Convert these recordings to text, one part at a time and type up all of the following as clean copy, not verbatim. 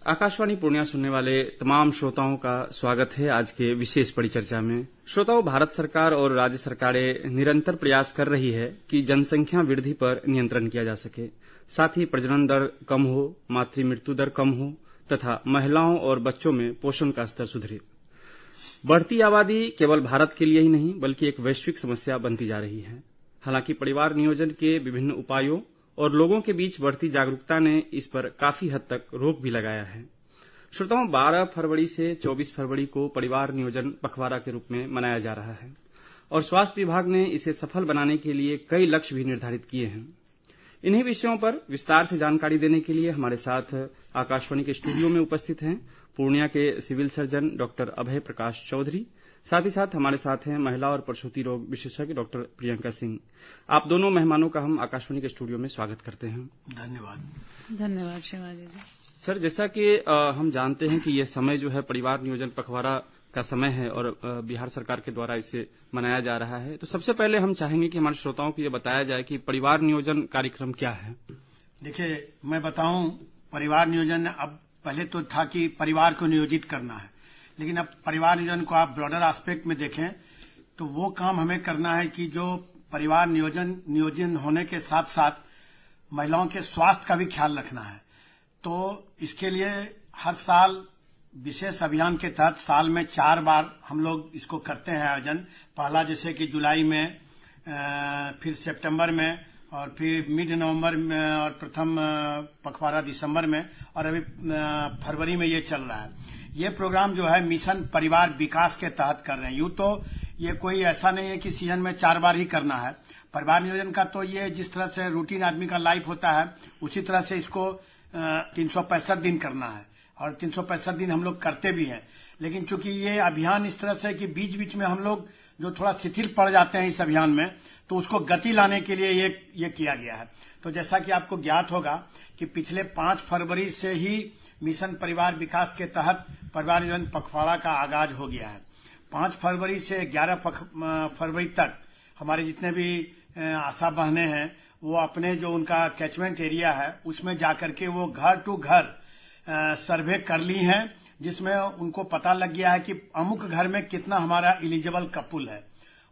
आकाशवाणी पूर्णिया सुनने वाले तमाम श्रोताओं का स्वागत है आज के विशेष परिचर्चा में। श्रोताओं, भारत सरकार और राज्य सरकारें निरंतर प्रयास कर रही है कि जनसंख्या वृद्धि पर नियंत्रण किया जा सके, साथ ही प्रजनन दर कम हो, मातृ मृत्यु दर कम हो तथा महिलाओं और बच्चों में पोषण का स्तर सुधरे। बढ़ती आबादी केवल भारत के लिए ही नहीं बल्कि एक वैश्विक समस्या बनती जा रही है। हालांकि परिवार नियोजन के विभिन्न उपायों और लोगों के बीच बढ़ती जागरूकता ने इस पर काफी हद तक रोक भी लगाया है। श्रोताओं, 12 फरवरी से 24 फरवरी को परिवार नियोजन पखवाड़ा के रूप में मनाया जा रहा है और स्वास्थ्य विभाग ने इसे सफल बनाने के लिए कई लक्ष्य भी निर्धारित किए हैं। इन्हीं विषयों पर विस्तार से जानकारी देने के लिए हमारे साथ आकाशवाणी के स्टूडियो में उपस्थित हैं पूर्णिया के सिविल सर्जन डॉक्टर अभय प्रकाश चौधरी। साथ ही साथ हमारे साथ हैं महिला और प्रसूति रोग विशेषज्ञ डॉक्टर प्रियंका सिंह। आप दोनों मेहमानों का हम आकाशवाणी के स्टूडियो में स्वागत करते हैं। धन्यवाद शिवाजी जी। सर, जैसा कि हम जानते हैं कि ये समय जो है परिवार नियोजन पखवाड़ा का समय है और बिहार सरकार के द्वारा इसे मनाया जा रहा है, तो सबसे पहले हम चाहेंगे कि हमारे श्रोताओं को ये बताया जाए कि परिवार नियोजन कार्यक्रम क्या है। देखिए, मैं बताऊं, परिवार नियोजन अब पहले तो था कि परिवार को नियोजित करना है, लेकिन अब परिवार नियोजन को आप ब्रॉडर एस्पेक्ट में देखें तो वो काम हमें करना है कि जो परिवार नियोजन होने के साथ साथ महिलाओं के स्वास्थ्य का भी ख्याल रखना है। तो इसके लिए हर साल विशेष अभियान के तहत साल में 4 बार हम लोग इसको करते हैं आयोजन। पहला जैसे कि जुलाई में, फिर सितंबर में और फिर मिड नवंबर में और प्रथम पखवाड़ा दिसंबर में और अभी फरवरी में ये चल रहा है। ये प्रोग्राम जो है मिशन परिवार विकास के तहत कर रहे हैं। यूं तो ये कोई ऐसा नहीं है कि सीजन में 4 बार ही करना है। परिवार नियोजन का तो ये जिस तरह से रूटीन आदमी का लाइफ होता है उसी तरह से इसको 365 दिन करना है और 365 दिन हम लोग करते भी हैं। लेकिन चूंकि ये अभियान इस तरह से कि बीच बीच में हम लोग जो थोड़ा शिथिल पड़ जाते हैं इस अभियान में, तो उसको गति लाने के लिए ये किया गया है। तो जैसा कि आपको ज्ञात होगा कि पिछले 5 फरवरी से ही मिशन परिवार विकास के तहत परिवार नियोजन पखवाड़ा का आगाज हो गया है। 5 फरवरी से 11 फरवरी तक हमारे जितने भी आशा बहनें हैं वो अपने जो उनका कैचमेंट एरिया है उसमें जाकर के वो घर टू घर सर्वे कर ली हैं, जिसमें उनको पता लग गया है कि अमुक घर में कितना हमारा एलिजिबल कपुल है।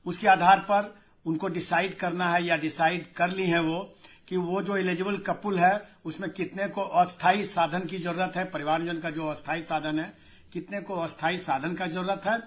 उसके आधार पर उनको डिसाइड करना है या डिसाइड कर ली है वो कि वो जो एलिजिबल कपुल है उसमें कितने को अस्थायी साधन की जरूरत है। परिवार नियोजन का जो अस्थायी साधन है, कितने को अस्थायी साधन का जरूरत है,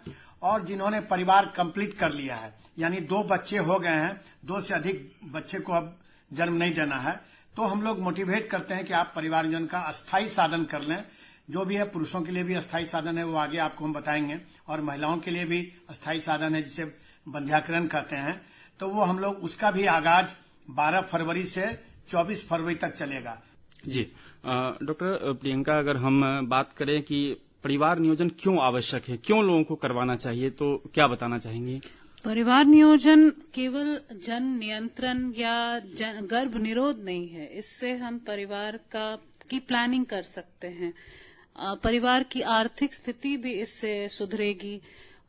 और जिन्होंने परिवार कंप्लीट कर लिया है यानी 2 बच्चे हो गए हैं, 2 से अधिक बच्चे को अब जन्म नहीं देना है, तो हम लोग मोटिवेट करते हैं कि आप परिवार नियोजन का अस्थायी साधन कर लें। जो भी है, पुरुषों के लिए भी अस्थायी साधन है, वो आगे आपको हम बताएंगे, और महिलाओं के लिए भी अस्थायी साधन है जिसे बंध्याकरण कहते हैं। तो वो हम लोग उसका भी आगाज 12 फरवरी से 24 फरवरी तक चलेगा। जी डॉक्टर प्रियंका, अगर हम बात करें कि परिवार नियोजन क्यों आवश्यक है, क्यों लोगों को करवाना चाहिए, तो क्या बताना चाहेंगे? परिवार नियोजन केवल जन नियंत्रण या गर्भ निरोध नहीं है। इससे हम परिवार की प्लानिंग कर सकते हैं। परिवार की आर्थिक स्थिति भी इससे सुधरेगी।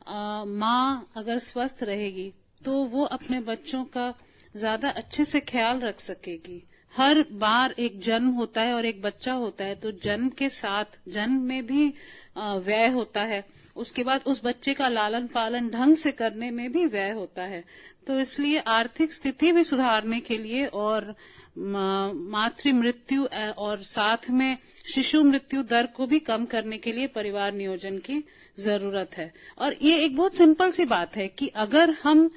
माँ अगर स्वस्थ रहेगी तो वो अपने बच्चों का ज्यादा अच्छे से ख्याल रख सकेगी। हर बार एक जन्म होता है और एक बच्चा होता है, तो जन्म के साथ जन्म में भी व्यय होता है, उसके बाद उस बच्चे का लालन पालन ढंग से करने में भी व्यय होता है। तो इसलिए आर्थिक स्थिति भी सुधारने के लिए और मातृ मृत्यु और साथ में शिशु मृत्यु दर को भी कम करने के लिए परिवार नियोजन की जरूरत है। और ये एक बहुत सिंपल सी बात है कि अगर हम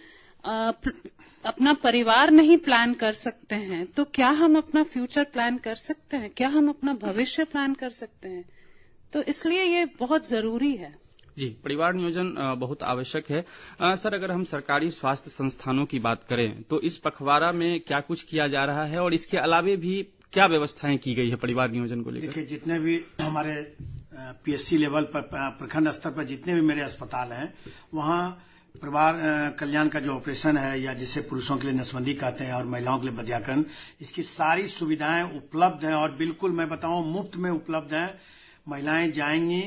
अपना परिवार नहीं प्लान कर सकते हैं तो क्या हम अपना फ्यूचर प्लान कर सकते हैं, क्या हम अपना भविष्य प्लान कर सकते हैं? तो इसलिए ये बहुत जरूरी है। जी, परिवार नियोजन बहुत आवश्यक है। सर, अगर हम सरकारी स्वास्थ्य संस्थानों की बात करें तो इस पखवाड़ा में क्या कुछ किया जा रहा है और इसके अलावे भी क्या व्यवस्थाएं की गई है परिवार नियोजन को लेकर? देखिए, जितने भी हमारे पीएचसी लेवल पर, प्रखंड स्तर पर जितने भी मेरे अस्पताल हैं, वहाँ परिवार कल्याण का जो ऑपरेशन है या जिसे पुरुषों के लिए नसबंदी कहते हैं और महिलाओं के लिए बंध्याकरण, इसकी सारी सुविधाएं उपलब्ध हैं और बिल्कुल मैं बताऊं मुफ्त में उपलब्ध हैं। महिलाएं जाएंगी,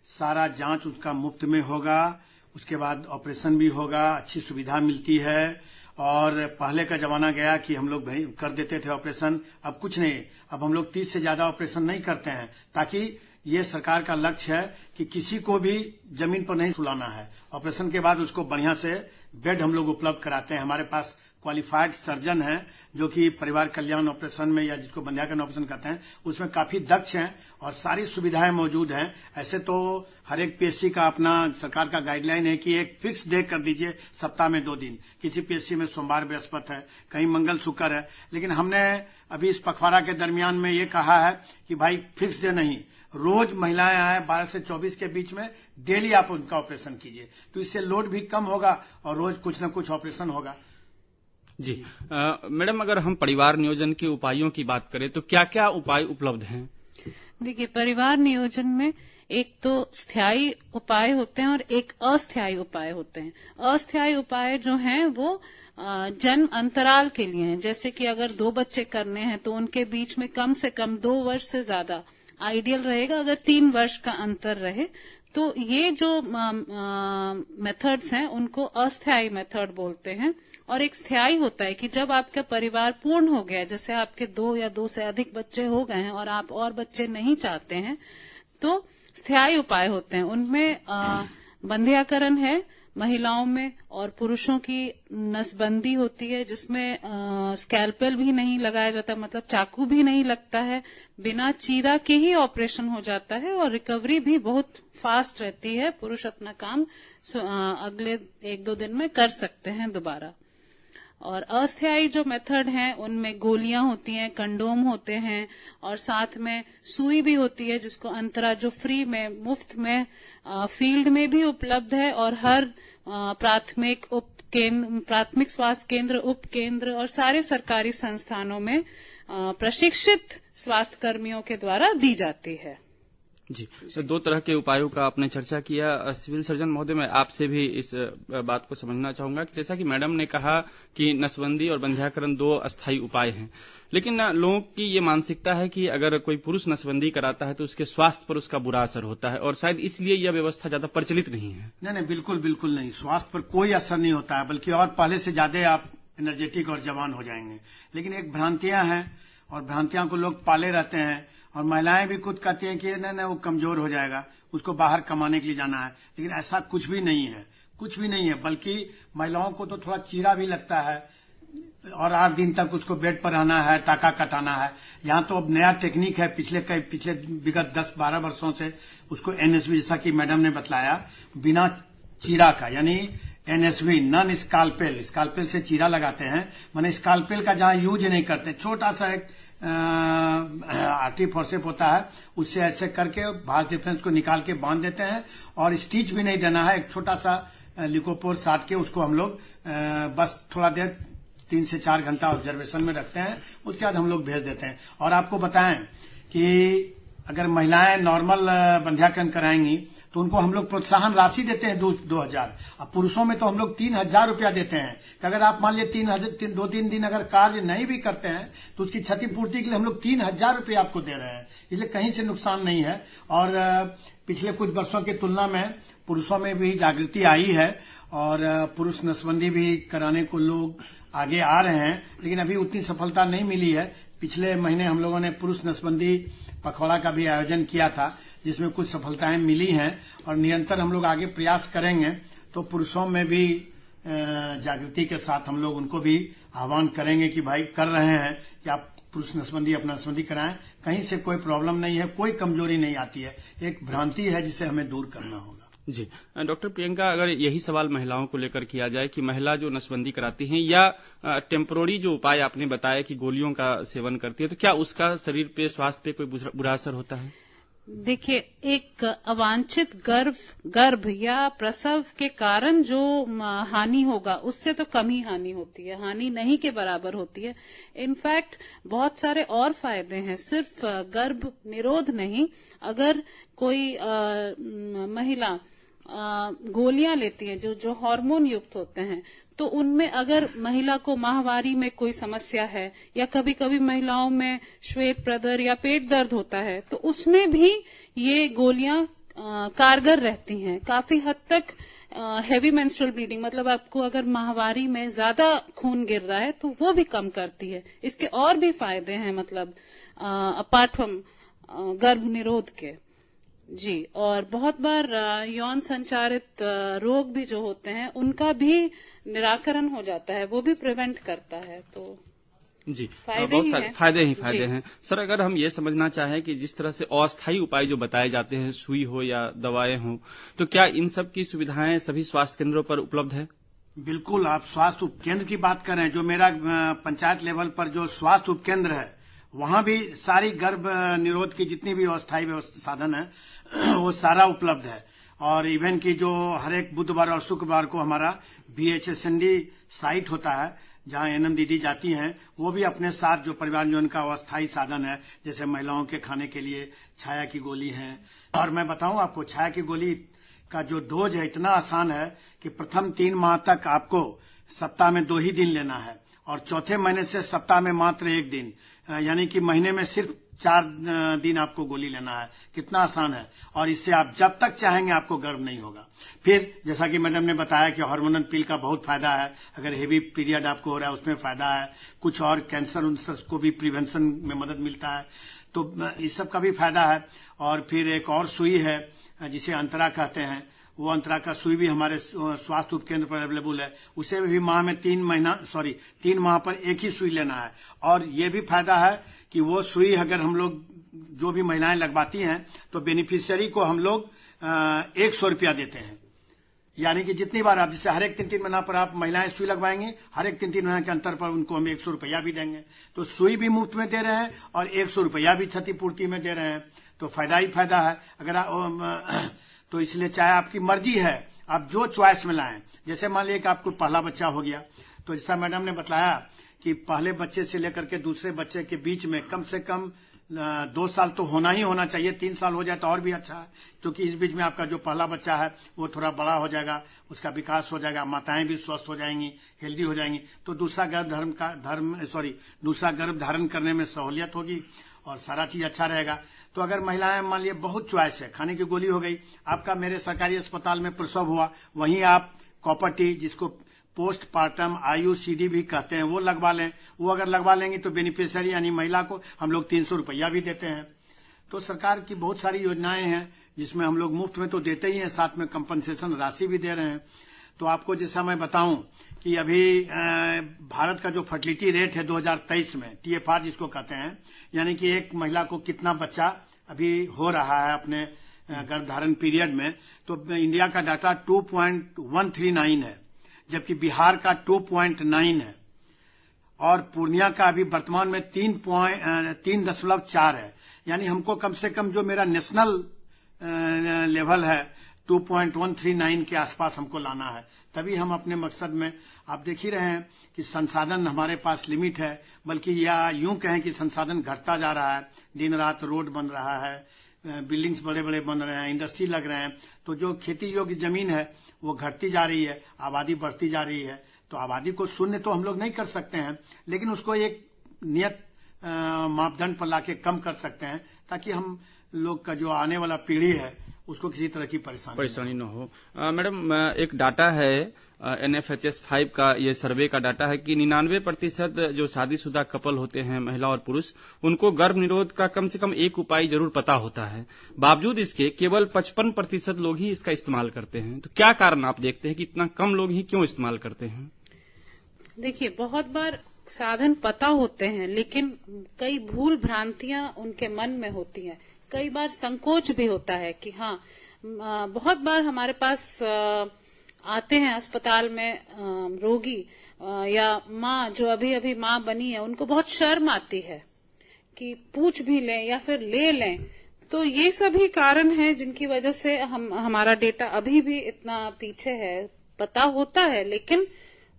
सारा जांच उसका मुफ्त में होगा, उसके बाद ऑपरेशन भी होगा, अच्छी सुविधा मिलती है। और पहले का जमाना गया कि हम लोग कर देते थे ऑपरेशन, अब कुछ नहीं, अब हम लोग 30 से ज्यादा ऑपरेशन नहीं करते हैं, ताकि ये सरकार का लक्ष्य है कि किसी को भी जमीन पर नहीं सुलाना है। ऑपरेशन के बाद उसको बढ़िया से बेड हम लोग उपलब्ध कराते हैं। हमारे पास क्वालिफाइड सर्जन हैं जो कि परिवार कल्याण ऑपरेशन में या जिसको बंध्याकरण ऑपरेशन कहते हैं उसमें काफी दक्ष हैं और सारी सुविधाएं मौजूद हैं। ऐसे तो हर एक पीएचसी का अपना सरकार का गाइडलाइन है कि एक फिक्स डे कर दीजिए सप्ताह में 2 दिन। किसी पीएचसी में सोमवार बृहस्पति है, कहीं मंगल शुक्र है, लेकिन हमने अभी इस पखवाड़ा के दरमियान में ये कहा है कि भाई फिक्स डे नहीं, रोज महिलाएं आए 12 से 24 के बीच में डेली आप उनका ऑपरेशन कीजिए, तो इससे लोड भी कम होगा और रोज कुछ न कुछ ऑपरेशन होगा। जी मैडम, अगर हम परिवार नियोजन के उपायों की बात करें तो क्या क्या उपाय उपलब्ध हैं? देखिए, परिवार नियोजन में एक तो स्थायी उपाय होते हैं और एक अस्थायी उपाय होते हैं। अस्थायी उपाय जो हैं वो जन्म अंतराल के लिए हैं। जैसे कि अगर 2 बच्चे करने हैं तो उनके बीच में कम से कम 2 वर्ष से ज्यादा आइडियल रहेगा। अगर 3 वर्ष का अंतर रहे तो ये जो मेथड्स हैं उनको अस्थायी मेथड बोलते हैं। और एक स्थायी होता है कि जब आपका परिवार पूर्ण हो गया, जैसे आपके 2 या 2 से अधिक बच्चे हो गए हैं और आप और बच्चे नहीं चाहते हैं, तो स्थायी उपाय होते हैं। उनमें बंध्याकरण है महिलाओं में और पुरुषों की नसबंदी होती है जिसमें स्कैल्पेल भी नहीं लगाया जाता, मतलब चाकू भी नहीं लगता है, बिना चीरा के ही ऑपरेशन हो जाता है और रिकवरी भी बहुत फास्ट रहती है। पुरुष अपना काम अगले 1-2 दिन में कर सकते हैं दोबारा। और अस्थायी जो मेथड हैं उनमें गोलियां होती हैं, कंडोम होते हैं और साथ में सुई भी होती है जिसको अंतरा, जो फ्री में मुफ्त में फील्ड में भी उपलब्ध है और हर प्राथमिक स्वास्थ्य केंद्र, उप केंद्र और सारे सरकारी संस्थानों में प्रशिक्षित स्वास्थ्य कर्मियों के द्वारा दी जाती है। जी सर, 2 तरह के उपायों का आपने चर्चा किया। सिविल सर्जन महोदय, मैं आपसे भी इस बात को समझना चाहूंगा कि जैसा कि मैडम ने कहा कि नसबंदी और बंध्याकरण 2 अस्थायी उपाय हैं, लेकिन लोगों की ये मानसिकता है कि अगर कोई पुरुष नसबंदी कराता है तो उसके स्वास्थ्य पर उसका बुरा असर होता है और शायद इसलिए यह व्यवस्था ज्यादा प्रचलित नहीं है। नहीं, बिल्कुल बिल्कुल नहीं, स्वास्थ्य पर कोई असर नहीं होता है, बल्कि और पहले से ज्यादा आप एनर्जेटिक और जवान हो जाएंगे। लेकिन एक भ्रांतियां हैं और भ्रांतियां को लोग पाले रहते हैं और महिलाएं भी खुद कहती हैं कि नहीं वो कमजोर हो जाएगा, उसको बाहर कमाने के लिए जाना है, लेकिन ऐसा कुछ भी नहीं है, कुछ भी नहीं है। बल्कि महिलाओं को तो थोड़ा चीरा भी लगता है और 8 दिन तक उसको बेड पर रहना है, टाका कटाना है। यहाँ तो अब नया टेक्निक है, पिछले विगत 10-12 वर्षों से उसको एनएसवी, जैसा कि मैडम ने बतलाया, बिना चीरा का, यानी एनएसवी, नॉन स्काल्पेल से चीरा लगाते हैं। माने स्काल्पेल का जहाँ यूज नहीं करते, छोटा सा एक आर्टरी फोर्सेप होता है, उससे ऐसे करके भाज डिफरेंस को निकाल के बांध देते हैं और स्टिच भी नहीं देना है। एक छोटा सा लिकोपोर साट के उसको हम लोग बस थोड़ा देर 3 से 4 घंटा ऑब्जर्वेशन में रखते हैं, उसके बाद हम लोग भेज देते हैं। और आपको बताएं कि अगर महिलाएं नॉर्मल बंध्याकरण कराएंगी तो उनको हम लोग प्रोत्साहन राशि देते हैं 2,000। अब पुरुषों में तो हम लोग 3,000 रुपया देते हैं कि अगर आप मान लीजिए 2-3 दिन अगर कार्य नहीं भी करते हैं तो उसकी क्षतिपूर्ति के लिए हम लोग 3,000 रुपया आपको दे रहे हैं, इसलिए कहीं से नुकसान नहीं है। और पिछले कुछ वर्षों की तुलना में पुरुषों में भी जागृति आई है और पुरुष नसबंदी भी कराने को लोग आगे आ रहे हैं, लेकिन अभी उतनी सफलता नहीं मिली है। पिछले महीने हम लोगों ने पुरुष नसबंदी पखवाड़ा का भी आयोजन किया था जिसमें कुछ सफलताएं मिली हैं और निरंतर हम लोग आगे प्रयास करेंगे तो पुरुषों में भी जागृति के साथ हम लोग उनको भी आह्वान करेंगे कि भाई कर रहे हैं कि आप पुरुष नसबंदी अपना नसबंदी कराएं, कहीं से कोई प्रॉब्लम नहीं है, कोई कमजोरी नहीं आती है, एक भ्रांति है जिसे हमें दूर करना होगा। जी डॉक्टर प्रियंका, अगर यही सवाल महिलाओं को लेकर किया जाए कि महिला जो नसबंदी कराती हैं या टेम्पोररी जो उपाय आपने बताया कि गोलियों का सेवन करती है, तो क्या उसका शरीर पे, स्वास्थ्य पे कोई बुरा असर होता है? देखिए, एक अवांछित गर्भ या प्रसव के कारण जो हानि होगा उससे तो कम ही हानि होती है, हानि नहीं के बराबर होती है। इनफैक्ट बहुत सारे और फायदे हैं, सिर्फ गर्भ निरोध नहीं। अगर कोई महिला गोलियां लेती है जो हार्मोन युक्त होते हैं, तो उनमें अगर महिला को माहवारी में कोई समस्या है या कभी कभी महिलाओं में श्वेत प्रदर या पेट दर्द होता है, तो उसमें भी ये गोलियां कारगर रहती हैं। काफी हद तक हेवी मेंस्ट्रुअल ब्लीडिंग, मतलब आपको अगर माहवारी में ज्यादा खून गिर रहा है तो वो भी कम करती है। इसके और भी फायदे हैं, मतलब अपार्ट फ्रॉम गर्भ निरोध के। जी, और बहुत बार यौन संचारित रोग भी जो होते हैं उनका भी निराकरण हो जाता है, वो भी प्रिवेंट करता है। तो जी, फायदे बहुत ही सारे हैं। फायदे जी। हैं। सर, अगर हम ये समझना चाहें कि जिस तरह से अस्थायी उपाय जो बताए जाते हैं, सुई हो या दवाएं हो, तो क्या इन सब की सुविधाएं सभी स्वास्थ्य केंद्रों पर उपलब्ध है? बिल्कुल, आप स्वास्थ्य उपकेंद्र की बात कर रहे हैं। जो मेरा पंचायत लेवल पर जो स्वास्थ्य उपकेंद्र है, वहां भी सारी गर्भ निरोध की जितनी भी अस्थायी साधन है वो सारा उपलब्ध है। और इवन की जो हर एक बुधवार और शुक्रवार को हमारा BHSND साइट होता है, जहां एनएम दीदी जाती हैं, वो भी अपने साथ जो परिवार नियोजन का अस्थायी साधन है, जैसे महिलाओं के खाने के लिए छाया की गोली है। और मैं बताऊं आपको, छाया की गोली का जो डोज है इतना आसान है कि प्रथम 3 माह तक आपको सप्ताह में 2 ही दिन लेना है, और चौथे महीने से सप्ताह में मात्र 1 दिन, यानी कि महीने में सिर्फ 4 दिन आपको गोली लेना है। कितना आसान है, और इससे आप जब तक चाहेंगे आपको गर्भ नहीं होगा। फिर जैसा कि मैडम ने बताया कि हार्मोनल पिल का बहुत फायदा है, अगर हेवी पीरियड आपको हो रहा है उसमें फायदा है। कुछ और कैंसर को भी प्रिवेंशन में मदद मिलता है, तो इस सब का भी फायदा है। और फिर एक और सुई है जिसे अंतरा कहते हैं, वो अंतरा का सुई भी हमारे स्वास्थ्य उपकेंद्र पर अवेलेबल है। उसे भी माह में 3 माह पर एक ही सुई लेना है। और ये भी फायदा है कि वो सुई अगर हम लोग जो भी महिलाएं लगवाती हैं, तो बेनिफिशियरी को हम लोग 100 रुपया देते हैं। यानी कि जितनी बार आप, जैसे हर एक 3-3 महीना पर आप महिलाएं सुई लगवाएंगी, हर एक 3-3 महीने के अंतर पर उनको हम 100 रुपया भी देंगे। तो सुई भी मुफ्त में दे रहे हैं और 100 रुपया भी क्षतिपूर्ति में दे रहे हैं। तो फायदा ही फायदा है। अगर तो इसलिए चाहे आपकी मर्जी है, आप जो च्वाइस में लाएं। जैसे मान लीजिए कि आपको पहला बच्चा हो गया, तो जैसा मैडम ने बताया कि पहले बच्चे से लेकर के दूसरे बच्चे के बीच में कम से कम 2 साल तो होना ही होना चाहिए। 3 साल हो जाए तो और भी अच्छा है, क्योंकि इस बीच में आपका जो पहला बच्चा है वो थोड़ा बड़ा हो जाएगा, उसका विकास हो जाएगा, माताएं भी स्वस्थ हो जाएंगी, हेल्दी हो जाएंगी, तो दूसरा गर्भ धारण करने में सहूलियत होगी और सारा चीज अच्छा रहेगा। तो अगर महिलाएं मान लीजिए बहुत च्वाइस है, खाने की गोली हो गई, आपका मेरे सरकारी अस्पताल में प्रसव हुआ, वहीं आप कॉपर टी, जिसको पोस्टपार्टम IUCD भी कहते हैं, वो लगवा लें। वो अगर लगवा लेंगी तो बेनिफिशियरी यानी महिला को हम लोग 300 रुपया भी देते हैं। तो सरकार की बहुत सारी योजनाएं हैं जिसमें हम लोग मुफ्त में तो देते ही हैं, साथ में कंपनसेशन राशि भी दे रहे हैं। तो आपको जैसा मैं बताऊं कि अभी भारत का जो फर्टिलिटी रेट है 2023 में, TFR जिसको कहते हैं, यानी कि एक महिला को कितना बच्चा अभी हो रहा है अपने गर्भधारण पीरियड में, तो इंडिया का डाटा 2.139 है, जबकि बिहार का 2.9 है, और पूर्णिया का अभी वर्तमान में 3.4 है। यानी हमको कम से कम जो मेरा नेशनल लेवल है 2.139 के आसपास हमको लाना है, तभी हम अपने मकसद में, आप देख ही रहे हैं कि संसाधन हमारे पास लिमिट है, बल्कि या यूं कहें कि संसाधन घटता जा रहा है। दिन रात रोड बन रहा है, बिल्डिंग्स बड़े बड़े बन रहे हैं, इंडस्ट्री लग रहे हैं, तो जो खेती योग्य जमीन है वो घटती जा रही है, आबादी बढ़ती जा रही है। तो आबादी को शून्य तो हम लोग नहीं कर सकते हैं, लेकिन उसको एक नियत मापदंड पर लाके कम कर सकते हैं, ताकि हम लोग का जो आने वाला पीढ़ी है उसको किसी तरह की परेशानी न हो। मैडम, एक डाटा है NFHS 5 का, ये सर्वे का डाटा है कि 99% जो शादीशुदा कपल होते हैं, महिला और पुरुष, उनको गर्भ निरोध का कम से कम एक उपाय जरूर पता होता है। बावजूद इसके केवल 55% लोग ही इसका इस्तेमाल करते हैं। तो क्या कारण आप देखते हैं कि इतना कम लोग ही क्यों इस्तेमाल करते हैं? देखिए, बहुत बार साधन पता होते हैं, लेकिन कई भूल भ्रांतियां उनके मन में होती हैं। कई बार संकोच भी होता है कि हाँ, बहुत बार हमारे पास आते हैं अस्पताल में रोगी या माँ जो अभी अभी माँ बनी है, उनको बहुत शर्म आती है कि पूछ भी लें या फिर ले लें। तो ये सभी कारण हैं जिनकी वजह से हमारा डेटा अभी भी इतना पीछे है। पता होता है लेकिन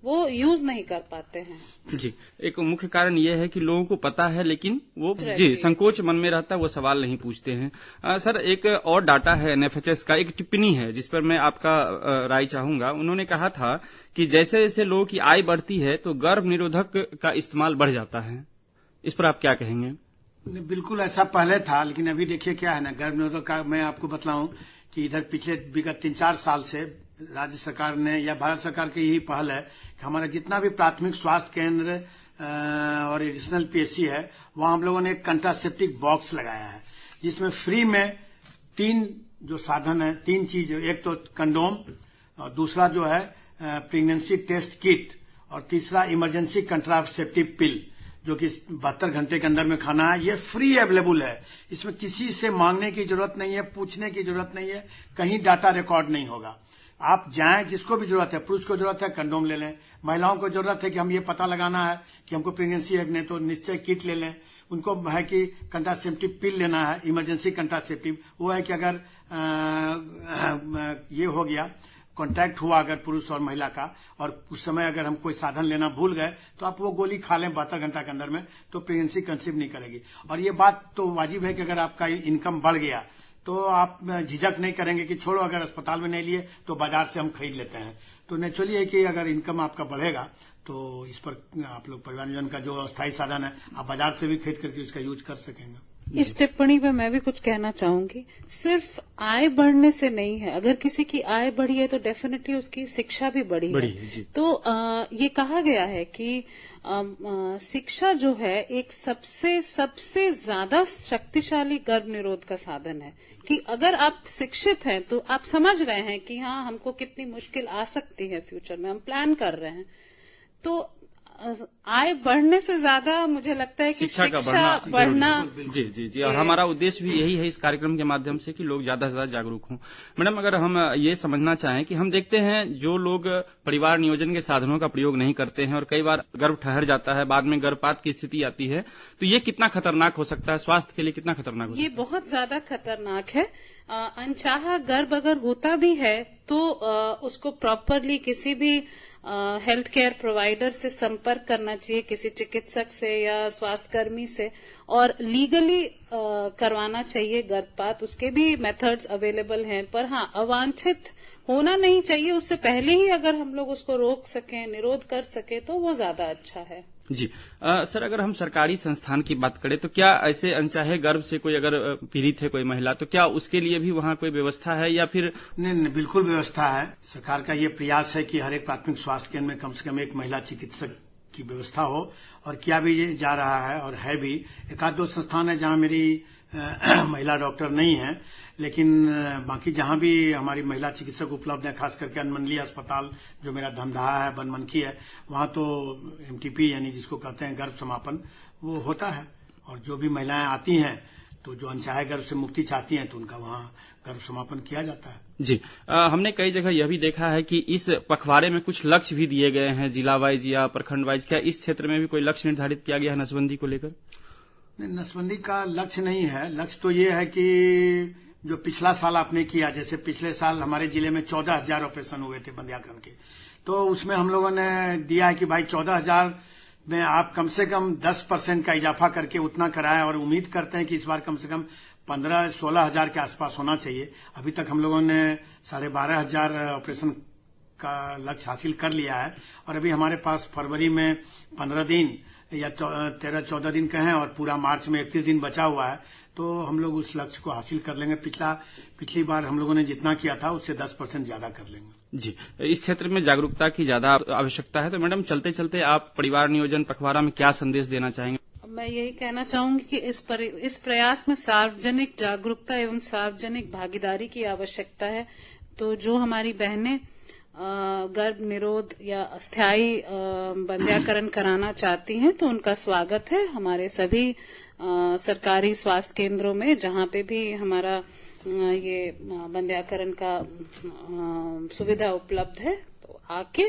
वो यूज नहीं कर पाते हैं। जी, एक मुख्य कारण ये है कि लोगों को पता है लेकिन वो संकोच मन में रहता है, वो सवाल नहीं पूछते हैं। सर, एक और डाटा है NFHS का, एक टिप्पणी है जिस पर मैं आपका राय चाहूंगा। उन्होंने कहा था कि जैसे जैसे लोगों की आय बढ़ती है तो गर्भ निरोधक का इस्तेमाल बढ़ जाता है। इस पर आप क्या कहेंगे? बिल्कुल ऐसा पहले था, लेकिन अभी देखिए क्या है ना, गर्भ निरोधक का मैं आपको बतलाऊं कि इधर पिछले विगत 3-4 साल से राज्य सरकार ने या भारत सरकार की यही पहल है कि हमारा जितना भी प्राथमिक स्वास्थ्य केंद्र और एडिशनल PSC है, वहां हम लोगों ने एक कंट्रासेप्टिव बॉक्स लगाया है, जिसमें फ्री में तीन जो साधन है, तीन चीज, एक तो कंडोम, और दूसरा जो है प्रेगनेंसी टेस्ट किट, और तीसरा इमरजेंसी कंट्रासेप्टिव पिल, जो कि 72 घंटे के अंदर में खाना है। ये फ्री अवेलेबल है, इसमें किसी से मांगने की जरूरत नहीं है, पूछने की जरूरत नहीं है, कहीं डाटा रिकॉर्ड नहीं होगा। आप जाएं, जिसको भी जरूरत है, पुरुष को जरूरत है कंडोम ले लें, महिलाओं को जरूरत है कि हम ये पता लगाना है कि हमको प्रेगनेंसी है कि नहीं, तो निश्चय किट ले लें। उनको है कि कंट्रासेप्टिव पिल लेना है, इमरजेंसी कंट्रासेप्टिव, वो है कि अगर ये हो गया, कांटेक्ट हुआ अगर पुरुष और महिला का, और उस समय अगर हम कोई साधन लेना भूल गए, तो आप वो गोली खा लें 72 घंटा के अंदर में, तो प्रेगनेंसी कंसीव नहीं करेगी। और ये बात तो वाजिब है कि अगर आपका इनकम बढ़ गया तो आप झिझक नहीं करेंगे कि छोड़ो, अगर अस्पताल में नहीं लिए तो बाजार से हम खरीद लेते हैं। तो नेचुरली है कि अगर इनकम आपका बढ़ेगा तो इस पर आप लोग परिवार नियोजन का जो अस्थायी साधन है, आप बाजार से भी खरीद करके उसका यूज कर सकेंगे। इस टिप्पणी पे मैं भी कुछ कहना चाहूंगी। सिर्फ आय बढ़ने से नहीं है, अगर किसी की आय बढ़ी है तो डेफिनेटली उसकी शिक्षा भी बढ़ी है। तो ये कहा गया है कि शिक्षा जो है एक सबसे ज्यादा शक्तिशाली गर्भ निरोध का साधन है। कि अगर आप शिक्षित हैं तो आप समझ रहे हैं कि हाँ, हमको कितनी मुश्किल आ सकती है फ्यूचर में, हम प्लान कर रहे हैं। तो आय बढ़ने से ज्यादा मुझे लगता है कि शिक्षा बढ़ना। जी। और हमारा उद्देश्य भी यही है इस कार्यक्रम के माध्यम से कि लोग ज्यादा से ज्यादा जागरूक हों। मैडम, अगर हम ये समझना चाहें कि हम देखते हैं जो लोग परिवार नियोजन के साधनों का प्रयोग नहीं करते हैं और कई बार गर्भ ठहर जाता है, बाद में गर्भपात की स्थिति आती है, तो ये कितना खतरनाक हो सकता है, स्वास्थ्य के लिए कितना खतरनाक हो सकता है? ये बहुत ज्यादा खतरनाक है। अनचाहा गर्भ अगर होता भी है तो उसको प्रॉपरली किसी भी हेल्थ केयर प्रोवाइडर से संपर्क करना चाहिए, किसी चिकित्सक से या स्वास्थ्य कर्मी से, और लीगली करवाना चाहिए गर्भपात। उसके भी मेथड्स अवेलेबल हैं, पर हाँ, अवांछित होना नहीं चाहिए। उससे पहले ही अगर हम लोग उसको रोक सकें, निरोध कर सके, तो वो ज्यादा अच्छा है। जी सर, अगर हम सरकारी संस्थान की बात करें तो क्या ऐसे अनचाहे गर्भ से कोई अगर पीड़ित है कोई महिला, तो क्या उसके लिए भी वहाँ कोई व्यवस्था है या फिर? नहीं, बिल्कुल व्यवस्था है। सरकार का ये प्रयास है कि हर एक प्राथमिक स्वास्थ्य केंद्र में कम से कम एक महिला चिकित्सक की व्यवस्था हो, और किया भी ये जा रहा है और है भी। एक आध दो संस्थान है जहाँ मेरी महिला डॉक्टर नहीं है, लेकिन बाकी जहां भी हमारी महिला चिकित्सक उपलब्ध है, खास करके अनमनली अस्पताल जो मेरा धमदाहा है, बनमनखी है, वहां तो एमटीपी यानी जिसको कहते हैं गर्भ समापन, वो होता है। और जो भी महिलाएं आती हैं तो जो अनचाहे गर्भ से मुक्ति चाहती हैं तो उनका वहां गर्भ समापन किया जाता है। जी हमने कई जगह यह भी देखा है कि इस पखवाड़े में कुछ लक्ष्य भी दिए गए हैं, जिला वाइज या प्रखंड वाइज। क्या इस क्षेत्र में भी कोई लक्ष्य निर्धारित किया गया है नसबंदी को लेकर? नहीं, नसबंदी का लक्ष्य नहीं है। लक्ष्य तो ये है कि जो पिछला साल आपने किया, जैसे पिछले साल हमारे जिले में 14,000 ऑपरेशन हुए थे बंध्याकरण के, तो उसमें हम लोगों ने दिया है कि भाई 14,000 में आप कम से कम 10% का इजाफा करके उतना कराएं, और उम्मीद करते हैं कि इस बार कम से कम 15-16,000 के आसपास होना चाहिए। अभी तक हम लोगों ने 12,500 ऑपरेशन का लक्ष्य हासिल कर लिया है, और अभी हमारे पास फरवरी में 15 दिन या 13-14 दिन का है, और पूरा मार्च में 31 दिन बचा हुआ है, तो हम लोग उस लक्ष्य को हासिल कर लेंगे। पिछली बार हम लोगों ने जितना किया था उससे 10% ज्यादा कर लेंगे। जी, इस क्षेत्र में जागरूकता की ज्यादा आवश्यकता है। तो मैडम, चलते चलते आप परिवार नियोजन पखवाड़ा में क्या संदेश देना चाहेंगे? मैं यही कहना चाहूंगी कि इस प्रयास में सार्वजनिक जागरूकता एवं सार्वजनिक भागीदारी की आवश्यकता है। तो जो हमारी बहनें गर्भ निरोध या अस्थायी बंध्याकरण कराना चाहती हैं तो उनका स्वागत है हमारे सभी सरकारी स्वास्थ्य केंद्रों में, जहां पे भी हमारा ये बंध्याकरण का सुविधा उपलब्ध है, तो आके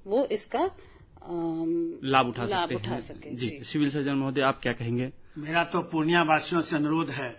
वो इसका लाभ उठा सके। जी, सिविल सर्जन महोदय, आप क्या कहेंगे? मेरा तो पूर्णिया वासियों से अनुरोध है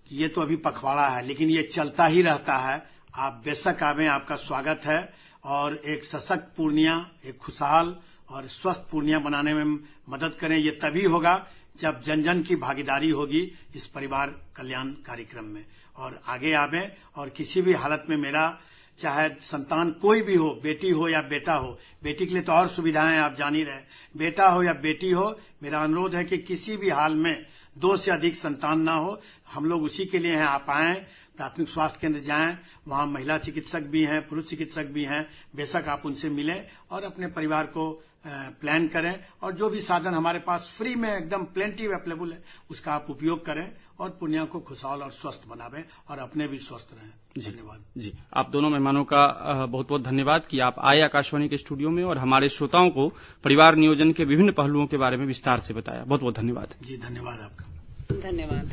कि ये तो अभी पखवाड़ा है, लेकिन ये चलता ही रहता है। आप बेशक आवें, आपका स्वागत है, और एक सशक्त पूर्णिया, एक खुशहाल और स्वस्थ पूर्णिया बनाने में मदद करें। ये तभी होगा जब जन जन की भागीदारी होगी इस परिवार कल्याण कार्यक्रम में। और आगे आवे, और किसी भी हालत में मेरा चाहे संतान कोई भी हो, बेटी हो या बेटा हो, बेटी के लिए तो और सुविधाएं आप जान ही रहे, बेटा हो या बेटी हो, मेरा अनुरोध है कि किसी भी हाल में 2 से अधिक संतान ना हो। हम लोग उसी के लिए हैं। आप आएं, प्राथमिक स्वास्थ्य केंद्र जाएं, वहां महिला चिकित्सक भी हैं, पुरुष चिकित्सक भी हैं, बेशक आप उनसे मिलें और अपने परिवार को प्लान करें। और जो भी साधन हमारे पास फ्री में एकदम प्लेंटी अवेलेबल है, उसका आप उपयोग करें और पुण्या को खुशहाल और स्वस्थ बनावे और अपने भी स्वस्थ रहें। धन्यवाद जी। आप दोनों मेहमानों का बहुत बहुत धन्यवाद कि आप आए आकाशवाणी के स्टूडियो में और हमारे श्रोताओं को परिवार नियोजन के विभिन्न पहलुओं के बारे में विस्तार से बताया। बहुत बहुत धन्यवाद। जी, धन्यवाद आपका। धन्यवाद।